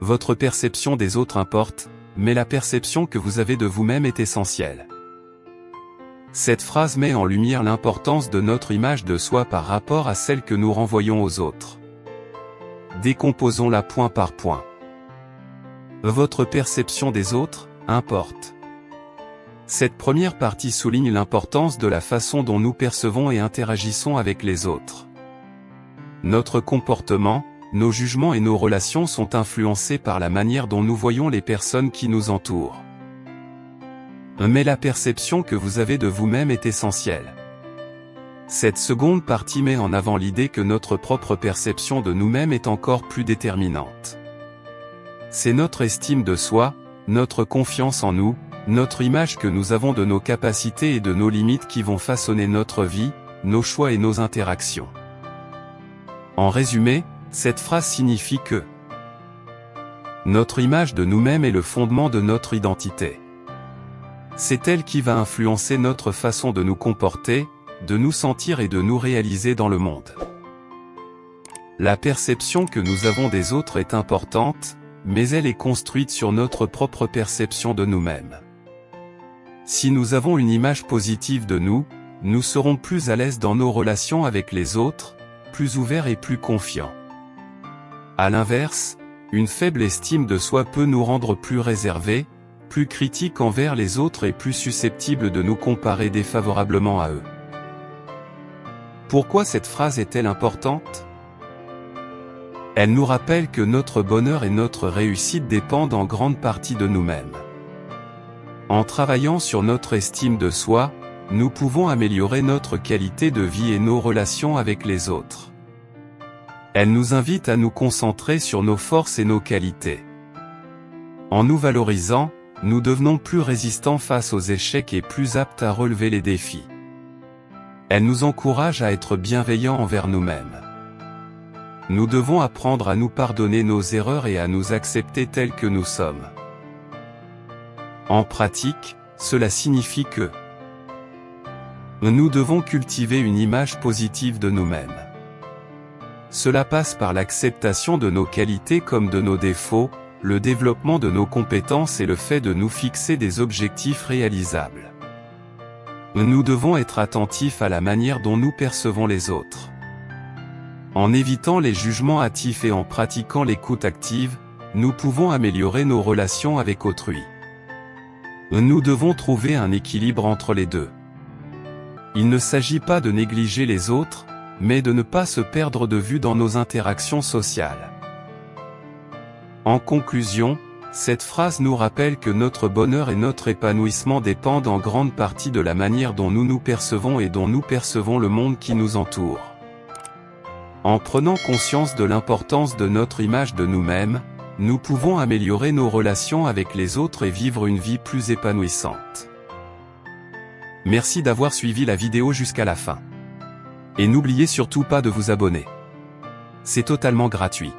Votre perception des autres importe, mais la perception que vous avez de vous-même est essentielle. Cette phrase met en lumière l'importance de notre image de soi par rapport à celle que nous renvoyons aux autres. Décomposons-la point par point. Votre perception des autres importe. Cette première partie souligne l'importance de la façon dont nous percevons et interagissons avec les autres. Notre comportement, nos jugements et nos relations sont influencés par la manière dont nous voyons les personnes qui nous entourent. Mais la perception que vous avez de vous-même est essentielle. Cette seconde partie met en avant l'idée que notre propre perception de nous-mêmes est encore plus déterminante. C'est notre estime de soi, notre confiance en nous, notre image que nous avons de nos capacités et de nos limites qui vont façonner notre vie, nos choix et nos interactions. En résumé, cette phrase signifie que notre image de nous-mêmes est le fondement de notre identité. C'est elle qui va influencer notre façon de nous comporter, de nous sentir et de nous réaliser dans le monde. La perception que nous avons des autres est importante, mais elle est construite sur notre propre perception de nous-mêmes. Si nous avons une image positive de nous, nous serons plus à l'aise dans nos relations avec les autres, plus ouverts et plus confiants. À l'inverse, une faible estime de soi peut nous rendre plus réservés, plus critiques envers les autres et plus susceptibles de nous comparer défavorablement à eux. Pourquoi cette phrase est-elle importante ? Elle nous rappelle que notre bonheur et notre réussite dépendent en grande partie de nous-mêmes. En travaillant sur notre estime de soi, nous pouvons améliorer notre qualité de vie et nos relations avec les autres. Elle nous invite à nous concentrer sur nos forces et nos qualités. En nous valorisant, nous devenons plus résistants face aux échecs et plus aptes à relever les défis. Elle nous encourage à être bienveillants envers nous-mêmes. Nous devons apprendre à nous pardonner nos erreurs et à nous accepter tels que nous sommes. En pratique, cela signifie que nous devons cultiver une image positive de nous-mêmes. Cela passe par l'acceptation de nos qualités comme de nos défauts, le développement de nos compétences et le fait de nous fixer des objectifs réalisables. Nous devons être attentifs à la manière dont nous percevons les autres. En évitant les jugements hâtifs et en pratiquant l'écoute active, nous pouvons améliorer nos relations avec autrui. Nous devons trouver un équilibre entre les deux. Il ne s'agit pas de négliger les autres, mais de ne pas se perdre de vue dans nos interactions sociales. En conclusion, cette phrase nous rappelle que notre bonheur et notre épanouissement dépendent en grande partie de la manière dont nous nous percevons et dont nous percevons le monde qui nous entoure. En prenant conscience de l'importance de notre image de nous-mêmes, nous pouvons améliorer nos relations avec les autres et vivre une vie plus épanouissante. Merci d'avoir suivi la vidéo jusqu'à la fin. Et n'oubliez surtout pas de vous abonner. C'est totalement gratuit.